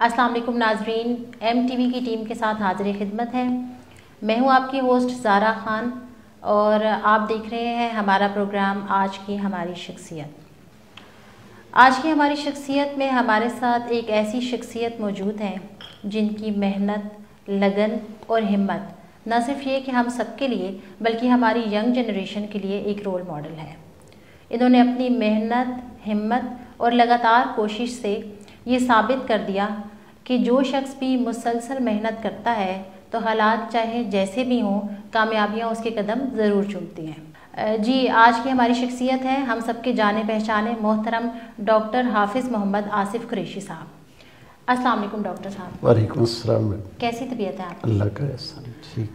अस्सलाम वालेकुम नाजरीन, MTV की टीम के साथ हाजिर खिदमत है। मैं हूं आपकी होस्ट ज़ारा ख़ान और आप देख रहे हैं हमारा प्रोग्राम आज की हमारी शख्सियत। आज की हमारी शख्सियत में हमारे साथ एक ऐसी शख्सियत मौजूद है जिनकी मेहनत, लगन और हिम्मत न सिर्फ ये कि हम सबके लिए बल्कि हमारी यंग जनरेशन के लिए एक रोल मॉडल है। इन्होंने अपनी मेहनत, हिम्मत और लगातार कोशिश से ये साबित कर दिया कि जो शख्स भी मुसलसल मेहनत करता है तो हालात चाहे जैसे भी हों, कामयाबियाँ उसके कदम ज़रूर चूमती हैं। जी, आज की हमारी शख्सियत है हम सबके जाने पहचाने मोहतरम डॉक्टर हाफिज़ मोहम्मद आसिफ कुरैशी साहब। अस्सलाम वालेकुम डॉक्टर साहब। वालेकुम अस्सलाम। कैसी तबीयत है आपकी? अल्लाह का एहसान, ठीक।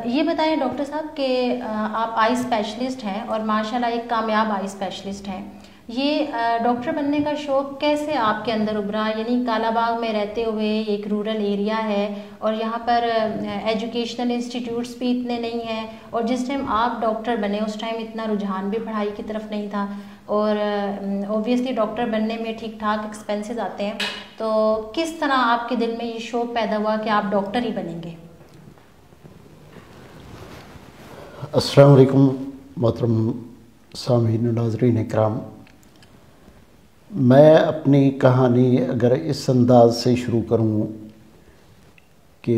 ये बताएं डॉक्टर साहब कि आप आई स्पेशलिस्ट हैं और माशाल्लाह एक कामयाब आई स्पेशलिस्ट हैं। ये डॉक्टर बनने का शौक़ कैसे आपके अंदर उभरा? यानी कालाबाग में रहते हुए एक रूरल एरिया है और यहाँ पर एजुकेशनल इंस्टीट्यूट्स भी इतने नहीं हैं और जिस टाइम आप डॉक्टर बने उस टाइम इतना रुझान भी पढ़ाई की तरफ नहीं था और ऑब्वियसली डॉक्टर बनने में ठीक ठाक एक्सपेंसेस आते हैं, तो किस तरह आपके दिल में ये शौक़ पैदा हुआ कि आप डॉक्टर ही बनेंगे? अस्सलाम वालेकुम मोहतरम सामीन नाज़रीन इकराम। मैं अपनी कहानी अगर इस अंदाज से शुरू करूं कि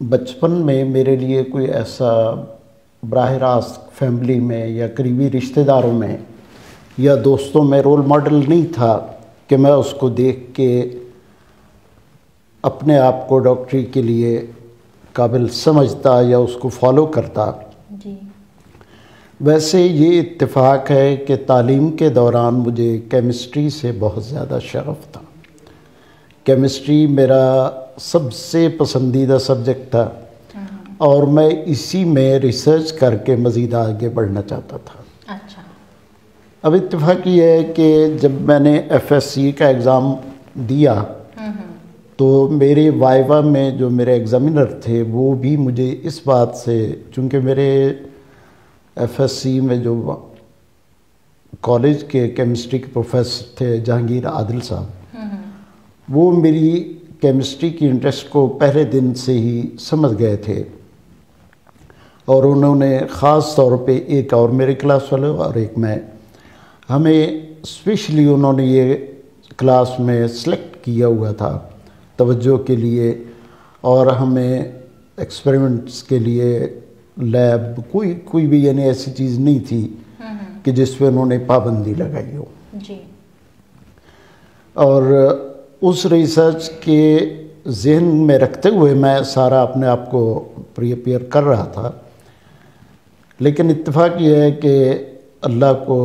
बचपन में मेरे लिए कोई ऐसा बराह रास्त फैमिली में या करीबी रिश्तेदारों में या दोस्तों में रोल मॉडल नहीं था कि मैं उसको देख के अपने आप को डॉक्टरी के लिए काबिल समझता या उसको फॉलो करता। जी। वैसे ये इत्तेफाक है कि तालीम के दौरान मुझे केमिस्ट्री से बहुत ज़्यादा शगफ़ था। केमिस्ट्री मेरा सबसे पसंदीदा सब्जेक्ट था और मैं इसी में रिसर्च करके मज़ीद आगे बढ़ना चाहता था। अच्छा। अब इत्तेफाक ये है कि जब मैंने FSC का एग्ज़ाम दिया तो मेरे वाइवा में जो मेरे एग्ज़ामिनर थे वो भी मुझे इस बात से, चूँकि मेरे FSC में जो कॉलेज के केमिस्ट्री के प्रोफेसर थे जहांगीर आदिल साहब, वो मेरी केमिस्ट्री की इंटरेस्ट को पहले दिन से ही समझ गए थे और उन्होंने ख़ास तौर पे एक और मेरे क्लास वाले और एक मैं, हमें स्पेशली उन्होंने ये क्लास में सेलेक्ट किया हुआ था तवज्जो के लिए और हमें एक्सपेरिमेंट्स के लिए लैब कोई भी यानी ऐसी चीज़ नहीं थी कि जिस पे उन्होंने पाबंदी लगाई हो। जी। और उस रिसर्च के जहन में रखते हुए मैं सारा अपने आप को प्रिपेयर कर रहा था, लेकिन इत्तेफाक ये है कि अल्लाह को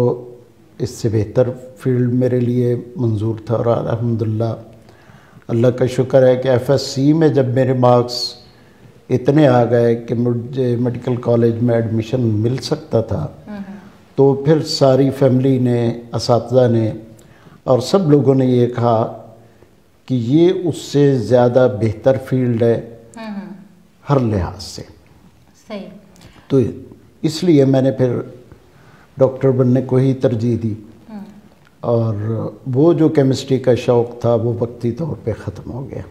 इससे बेहतर फील्ड मेरे लिए मंजूर था और अल्हम्दुलिल्लाह अल्लाह का शुक्र है कि FSC में जब मेरे मार्क्स इतने आ गए कि मुझे मेडिकल कॉलेज में एडमिशन मिल सकता था, तो फिर सारी फैमिली ने, असातिज़ा ने और सब लोगों ने ये कहा कि ये उससे ज़्यादा बेहतर फील्ड है हर लिहाज से। सही। तो इसलिए मैंने फिर डॉक्टर बनने को ही तरजीह दी और वो जो केमिस्ट्री का शौक़ था वो वक्ती तौर पे ख़त्म हो गया।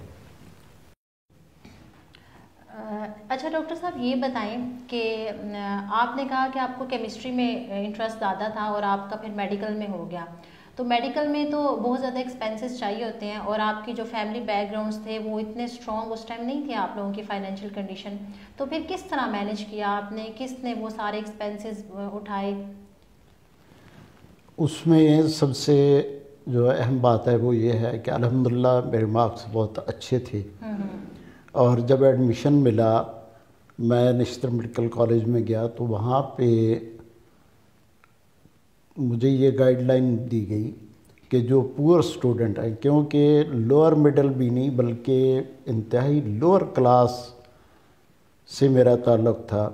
अच्छा डॉक्टर साहब, ये बताएं कि आपने कहा कि आपको केमिस्ट्री में इंटरेस्ट ज़्यादा था और आपका फिर मेडिकल में हो गया, तो मेडिकल में तो बहुत ज़्यादा एक्सपेंसेस चाहिए होते हैं और आपकी जो फैमिली बैकग्राउंड्स थे वो इतने स्ट्रॉन्ग उस टाइम नहीं थे आप लोगों की फाइनेंशियल कंडीशन, तो फिर किस तरह मैनेज किया आपने? किसने वो सारे एक्सपेंसेस उठाए? उसमें सबसे जो अहम बात है वो ये है कि अल्हम्दुलिल्लाह मेरे मार्क्स बहुत अच्छे थे और जब एडमिशन मिला मैं नश्तर मेडिकल कॉलेज में गया तो वहाँ पे मुझे ये गाइडलाइन दी गई कि जो पुअर स्टूडेंट हैं, क्योंकि लोअर मिडल भी नहीं बल्कि इंतहाई लोअर क्लास से मेरा ताल्लुक़ था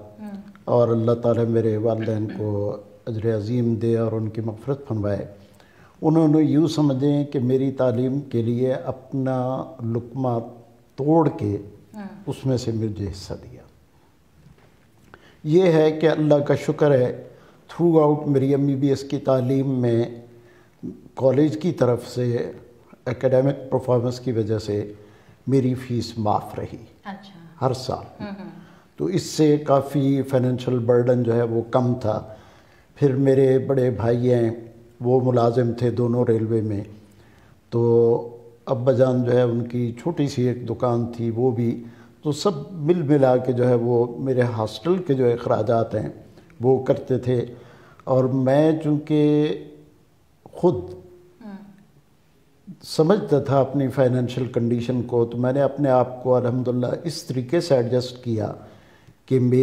और अल्लाह ताला मेरे वालिदैन को अजर अज़ीम दे और उनकी मग़फ़िरत फरमाए, उन्होंने यूँ समझें कि मेरी तालीम के लिए अपना लुक़मा तोड़ के उसमें से मुझे हिस्सा दिया। ये है कि अल्लाह का शुक्र है थ्रू आउट मेरी MBBS की तालीम में कॉलेज की तरफ से اکیڈمک پرفارمنس کی وجہ سے میری فیس معاف رہی اچھا. ہر سال. تو اس سے کافی فائنینشیل برڈن جو ہے وہ کم تھا. پھر میرے بڑے بھائی ہیں وہ ملازم تھے دونوں ریلوے میں، تو ابا جان جو ہے ان کی چھوٹی سی ایک دکان تھی وہ بھی، تو سب مل ملا کے جو ہے وہ میرے ہاسٹل کے جو اخراجات ہیں وہ کرتے تھے. اور میں چونکہ خود سمجھتا تھا اپنی فائنینشیل کنڈیشن کو، تو میں نے اپنے آپ کو الحمدللہ اس طریقے سے ایڈجسٹ کیا کہ میری